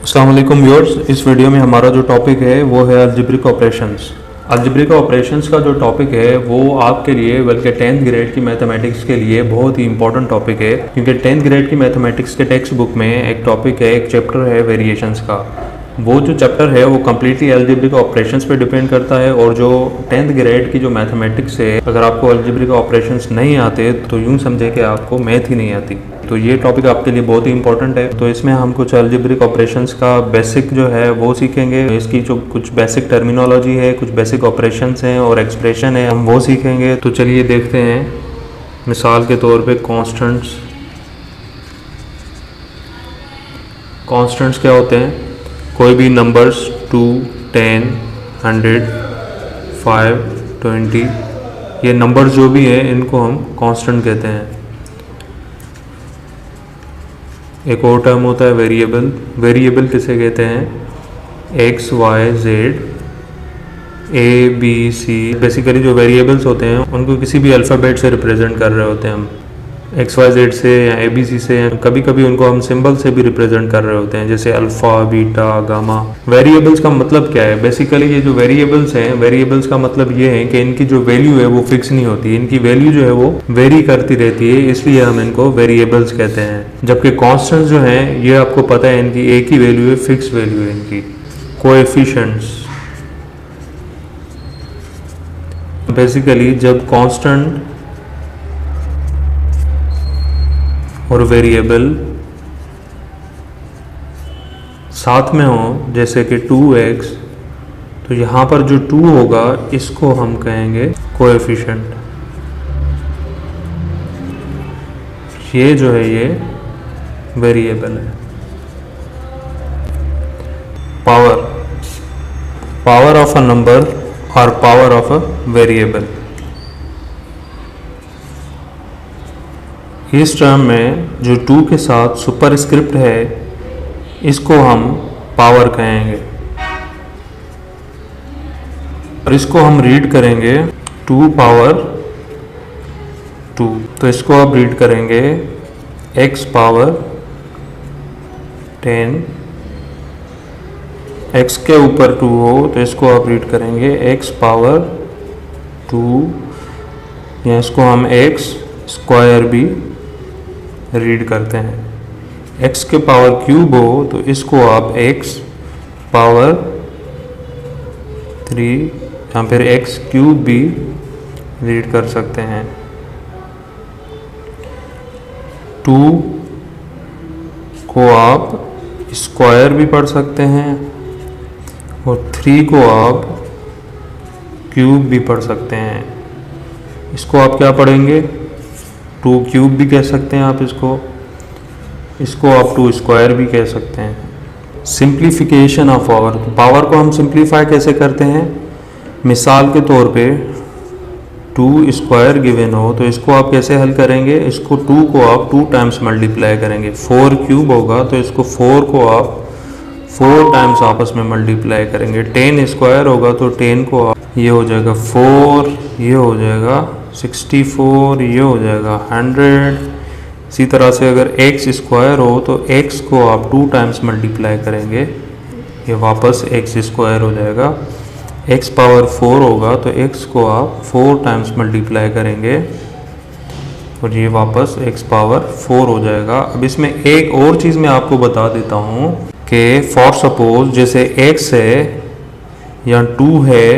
अस्सलाम वालेकुम व्यूअर्स। इस वीडियो में हमारा जो टॉपिक है वो है अलजेब्रिक ऑपरेशंस। अलजेब्रिक ऑपरेशंस का जो टॉपिक है वो आपके लिए बल्कि 10th ग्रेड की मैथमेटिक्स के लिए बहुत ही इंपॉर्टेंट टॉपिक है, क्योंकि 10th ग्रेड की मैथमेटिक्स के टेक्स्ट बुक में एक टॉपिक है, एक चैप्टर है वेरिएशंस का। वो जो चैप्टर है वो कम्प्लीटली अलजेब्रिक ऑपरेशंस पे डिपेंड करता है। और जो 10th ग्रेड की जो मैथमेटिक्स है, अगर आपको अलजेब्रिक ऑपरेशंस नहीं आते तो यूँ समझे कि आपको मैथ ही नहीं आती। तो ये टॉपिक आपके लिए बहुत ही इंपॉर्टेंट है। तो इसमें हम कुछ अलजेब्रिक ऑपरेशंस का बेसिक जो है वो सीखेंगे। इसकी जो कुछ बेसिक टर्मिनोलॉजी है, कुछ बेसिक ऑपरेशंस हैं और एक्सप्रेशन है, हम वो सीखेंगे। तो चलिए देखते हैं। मिसाल के तौर पे कॉन्स्टेंट्स क्या होते हैं। कोई भी नंबर्स 2, 10, 100, 5, 20, ये नंबर्स जो भी हैं इनको हम कांस्टेंट कहते हैं। एक और टर्म होता है वेरिएबल। वेरिएबल किसे कहते हैं? एक्स, वाई, जेड, ए, बी, सी। बेसिकली जो वेरिएबल्स होते हैं उनको किसी भी अल्फ़ाबेट से रिप्रेजेंट कर रहे होते हैं हम, एक्स, वाई, जेड से या ए, बी, सी से। कभी कभी उनको हम सिंबल से भी रिप्रेजेंट कर रहे होते हैं, जैसे अल्फ़ा, बीटा, गामा। वेरिएबल्स का मतलब क्या है? बेसिकली ये जो वेरिएबल्स हैं, वेरिएबल्स का मतलब ये है कि इनकी जो वैल्यू है वो फिक्स नहीं होती। इनकी वैल्यू जो है वो वेरी करती रहती है, इसलिए हम इनको वेरिएबल्स कहते हैं। जबकि कॉन्स्टेंट्स जो हैं ये आपको पता है इनकी एक ही वैल्यू है, फिक्स वैल्यू है इनकी। कोएफिशिएंट्स, बेसिकली जब कांस्टेंट और वेरिएबल साथ में हो, जैसे कि 2x, तो यहाँ पर जो 2 होगा इसको हम कहेंगे कोएफिशिएंट। ये जो है ये वेरिएबल है। पावर ऑफ अ नंबर और पावर ऑफ अ वेरिएबल। इस टर्म में जो 2 के साथ सुपरस्क्रिप्ट है इसको हम पावर कहेंगे, और इसको हम रीड करेंगे 2 पावर 2। तो इसको आप रीड करेंगे x पावर 10। x के ऊपर 2 हो तो इसको आप रीड करेंगे x पावर 2, या इसको हम x स्क्वायर भी रीड करते हैं। x के पावर क्यूब हो तो इसको आप x पावर 3 या फिर x क्यूब भी रीड कर सकते हैं। 2 को आप स्क्वायर भी पढ़ सकते हैं और 3 को आप क्यूब भी पढ़ सकते हैं। इसको आप क्या पढ़ेंगे? 2 क्यूब भी कह सकते हैं आप इसको आप 2 स्क्वायर भी कह सकते हैं। Simplification of power. पावर को हम सिंप्लीफाई कैसे करते हैं? मिसाल के तौर पे 2 स्क्वायर गिवन हो तो इसको आप कैसे हल करेंगे? इसको 2 को आप 2 टाइम्स मल्टीप्लाई करेंगे। 4 क्यूब होगा तो इसको 4 को आप 4 टाइम्स आपस में मल्टीप्लाई करेंगे। 10 स्क्वायर होगा तो 10 को आप, ये हो जाएगा 4, ये हो जाएगा 64, ये हो जाएगा 100। इसी तरह से अगर x स्क्वायर हो तो x को आप 2 टाइम्स मल्टीप्लाई करेंगे, ये वापस x स्क्वायर हो जाएगा। x पावर 4 होगा तो x को आप 4 टाइम्स मल्टीप्लाई करेंगे और ये वापस x पावर 4 हो जाएगा। अब इसमें एक और चीज़ मैं आपको बता देता हूँ कि फॉर सपोज जैसे x है या 2 है,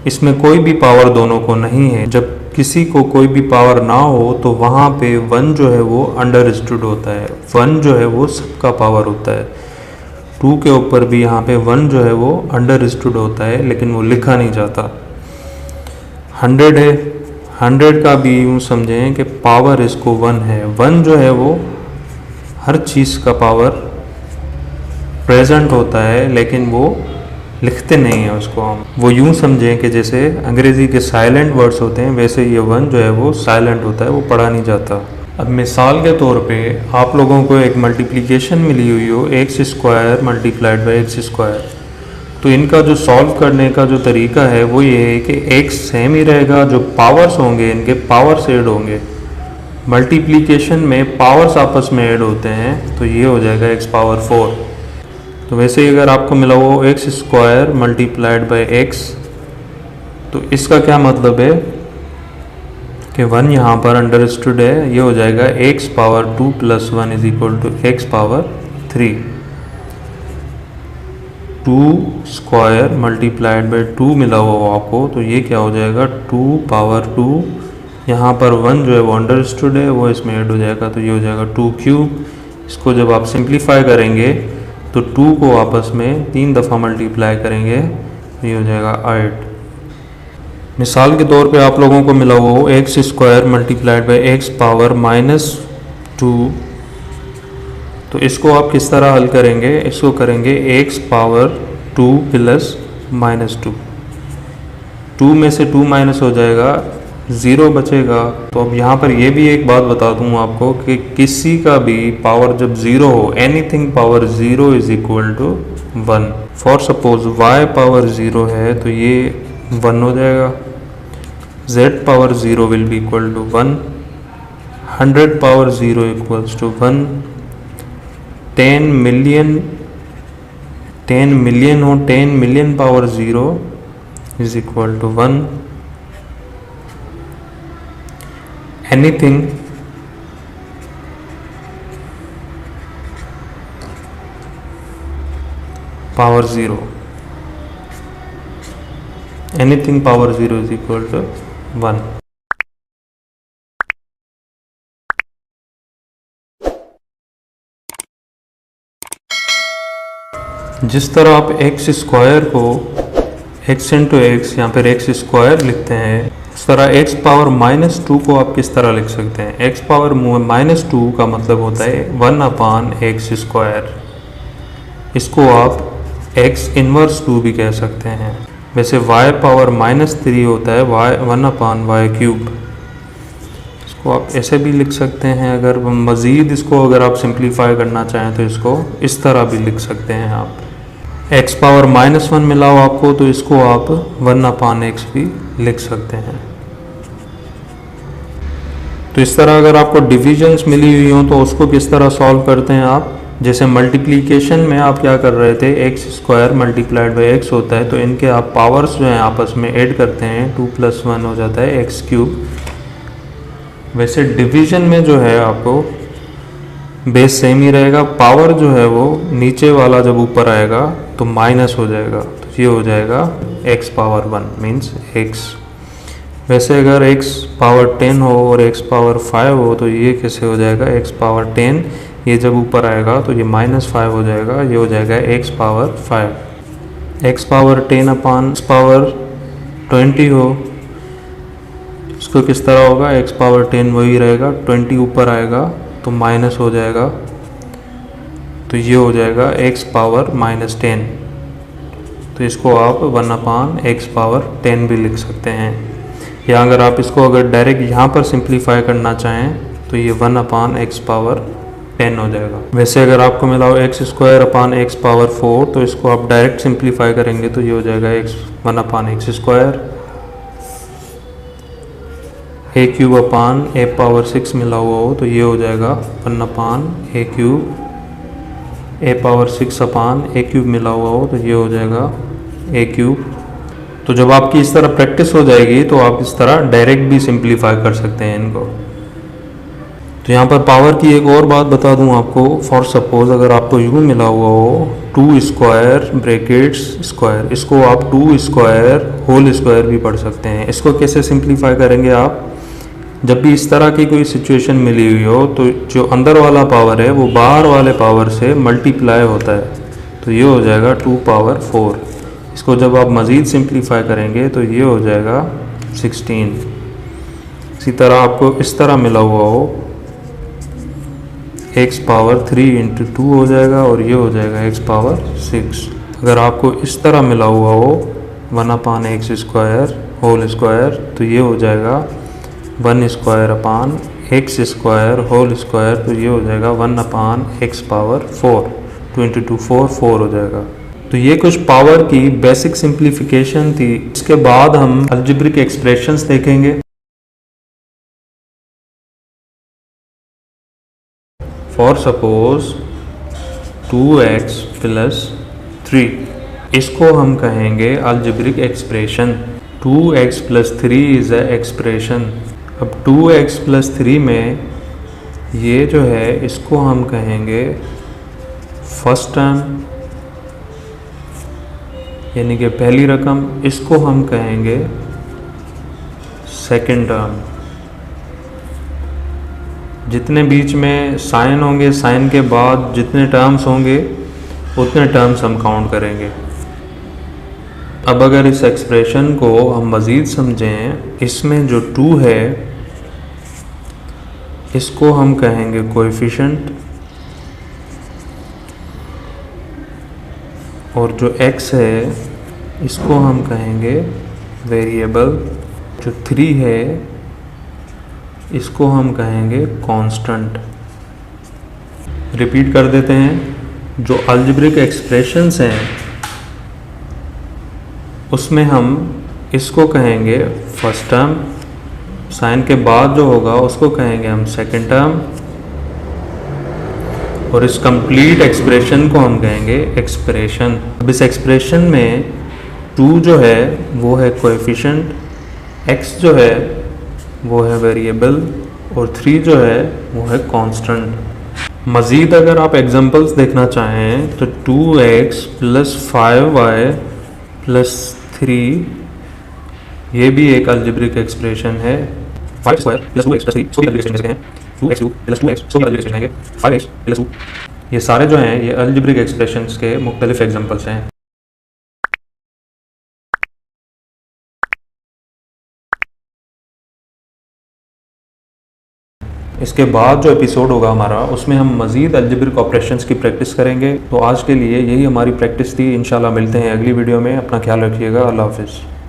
इसमें कोई भी पावर दोनों को नहीं है। जब किसी को कोई भी पावर ना हो तो वहाँ पे 1 जो है वो अंडरस्टूड होता है। 1 जो है वो सबका पावर होता है। 2 के ऊपर भी यहाँ पे 1 जो है वो अंडरस्टूड होता है, लेकिन वो लिखा नहीं जाता। 100 है, 100 का भी यूँ समझें कि पावर इसको 1 है। 1 जो है वो हर चीज़ का पावर प्रेजेंट होता है, लेकिन वो लिखते नहीं है उसको हम। वो यूँ समझें कि जैसे अंग्रेज़ी के साइलेंट वर्ड्स होते हैं, वैसे ये 1 जो है वो साइलेंट होता है, वो पढ़ा नहीं जाता। अब मिसाल के तौर पे आप लोगों को एक मल्टीप्लिकेशन मिली हुई हो, x square multiplied by x square, तो इनका जो सॉल्व करने का जो तरीका है वो ये है कि एक्स सेम ही रहेगा, जो पावर्स होंगे इनके पावर्स ऐड होंगे। मल्टीप्लिकेशन में पावर्स आपस में ऐड होते हैं, तो ये हो जाएगा एक्स पावर 4। तो वैसे ही अगर आपको मिला वो x square multiplied by x, तो इसका क्या मतलब है कि 1 यहाँ पर अंडरस्टूड है, ये हो जाएगा x power 2 plus 1 is equal to x power 3। 2 square multiplied by 2 मिला हुआ हो आपको, तो ये क्या हो जाएगा 2 पावर 2, यहाँ पर 1 जो है वो अंडरस्टूड है वो इसमें ऐड हो जाएगा, तो ये हो जाएगा 2 क्यूब। इसको जब आप सिंप्लीफाई करेंगे तो 2 को आपस में 3 दफ़ा मल्टीप्लाई करेंगे तो ये हो जाएगा 8। मिसाल के तौर पे आप लोगों को मिला हो x square multiplied by x power -2, तो इसको आप किस तरह हल करेंगे, इसको करेंगे एक्स पावर 2 प्लस -2, 2 में से 2 माइनस हो जाएगा, 0 बचेगा। तो अब यहाँ पर ये भी एक बात बता दूँ आपको कि किसी का भी पावर जब 0 हो, anything power 0 is equal to 1। For suppose y power 0 है तो ये 1 हो जाएगा, z power 0 will be equal to 1, 100 power 0 equals to 1, 10 million हो, 10 million power 0 is equal to 1, anything power 0, anything power 0 is equal to 1। जिस तरह आप x square को एक्स इंटू एक्स यहाँ पर एक्स स्क्वायर लिखते हैं, उस तरह एक्स पावर -2 को आप किस तरह लिख सकते हैं। एक्स पावर -2 का मतलब होता है 1/x स्क्वायर, इसको आप x इनवर्स 2 भी कह सकते हैं। वैसे y पावर -3 होता है 1/y क्यूब, इसको आप ऐसे भी लिख सकते हैं। अगर मज़ीद इसको अगर आप सिंप्लीफाई करना चाहें तो इसको इस तरह भी लिख सकते हैं आप। x पावर -1 मिला हो आपको तो इसको आप 1/x भी लिख सकते हैं। तो इस तरह अगर आपको डिविजन्स मिली हुई हो तो उसको किस तरह सॉल्व करते हैं आप। जैसे मल्टीप्लिकेशन में आप क्या कर रहे थे, x square multiplied by x होता है तो इनके आप पावर्स जो हैं आपस में ऐड करते हैं, 2 + 1 हो जाता है एक्स क्यूब। वैसे डिवीजन में जो है आपको बेस सेम ही रहेगा, पावर जो है वो नीचे वाला जब ऊपर आएगा तो माइनस हो जाएगा, तो ये हो जाएगा x पावर 1 मीन्स x। वैसे अगर x पावर 10 हो और x पावर 5 हो तो ये कैसे हो जाएगा, x पावर 10, ये जब ऊपर आएगा तो ये -5 हो जाएगा, ये हो जाएगा x power 5। x power 10/x power 20 हो, इसको किस तरह होगा, x पावर 10 वही रहेगा, 20 ऊपर आएगा तो माइनस हो जाएगा, तो ये हो जाएगा x पावर -10। तो इसको आप 1/x पावर 10 भी लिख सकते हैं। या अगर आप इसको अगर डायरेक्ट यहाँ पर सिंप्लीफाई करना चाहें तो ये 1/x पावर 10 हो जाएगा। वैसे अगर आपको मिला हो x² पावर 4 तो इसको आप डायरेक्ट सिंप्लीफाई करेंगे तो ये हो जाएगा 1/x²। a³ पावर 6 मिला हुआ हो तो ये हो जाएगा 1/a³। a पावर 6/a³ मिला हुआ हो तो ये हो जाएगा a³। तो जब आपकी इस तरह प्रैक्टिस हो जाएगी तो आप इस तरह डायरेक्ट भी सिंप्लीफाई कर सकते हैं इनको। तो यहाँ पर पावर की एक और बात बता दूँ आपको। फॉर सपोज अगर आपको u मिला हुआ हो 2 स्क्वायर ब्रैकेट्स स्क्वायर, इसको आप 2 स्क्वायर होल स्क्वायर भी पढ़ सकते हैं। इसको कैसे सिंप्लीफाई करेंगे आप, जब भी इस तरह की कोई सिचुएशन मिली हुई हो तो जो अंदर वाला पावर है वो बाहर वाले पावर से मल्टीप्लाई होता है, तो ये हो जाएगा 2 पावर 4। इसको जब आप मज़ीद सिंप्लीफाई करेंगे तो ये हो जाएगा 16। इसी तरह आपको इस तरह मिला हुआ हो x पावर 3 × 2 हो जाएगा और ये हो जाएगा x पावर 6। अगर आपको इस तरह मिला हुआ हो 1/x² होल स्क्वायर तो ये हो जाएगा 1² होल स्क्वायर, तो ये हो जाएगा 1/x पावर 4। 2 × 2 4 हो जाएगा। तो ये कुछ पावर की बेसिक सिंप्लीफिकेशन थी। इसके बाद हम अलजेब्रिक एक्सप्रेशंस देखेंगे। फॉर सपोज 2x प्लस 3, इसको हम कहेंगे algebraic expression. 2x plus 3 is a expression. अब 2x प्लस 3 में ये जो है इसको हम कहेंगे फर्स्ट टर्म, यानी कि पहली रकम। इसको हम कहेंगे सेकंड टर्म। जितने बीच में साइन होंगे, साइन के बाद जितने टर्म्स होंगे उतने टर्म्स हम काउंट करेंगे। अब अगर इस एक्सप्रेशन को हम मज़ीद समझें, इसमें जो 2 है इसको हम कहेंगे कोएफिशिएंट, और जो x है इसको हम कहेंगे वेरिएबल। जो 3 है इसको हम कहेंगे कांस्टेंट। रिपीट कर देते हैं, जो अलजेब्रिक एक्सप्रेशंस हैं उसमें हम इसको कहेंगे फर्स्ट टर्म, साइन के बाद जो होगा उसको कहेंगे हम सेकंड टर्म, और इस कंप्लीट एक्सप्रेशन को हम कहेंगे एक्सप्रेशन। अब इस एक्सप्रेशन में 2 जो है वो है कोएफिशिएंट, x जो है वो है वेरिएबल, और 3 जो है वो है कांस्टेंट। मज़ीद अगर आप एग्जांपल्स देखना चाहें तो 2x प्लस 5y प्लस 3, ये भी एक अलजेब्रिक एक्सप्रेशन है। 5 स्क्वायर प्लस 2x प्लस 3 इसको भी अलजेब्रिक एक्सप्रेशन है। 2x प्लस 2x इसको भी अलजेब्रिक एक्सप्रेशन है। 5x प्लस 2, ये सारे जो हैं ये अलजेब्रिक एक्सप्रेशंस के मुख्तलिफ एग्जांपल्स हैं। इसके बाद जो एपिसोड होगा हमारा, उसमें हम मज़ीद अलजेब्रिक ऑपरेशंस की प्रैक्टिस करेंगे। तो आज के लिए यही हमारी प्रैक्टिस थी। इंशाल्लाह मिलते हैं अगली वीडियो में। अपना ख्याल रखिएगा। अल्लाह हाफ़िज़।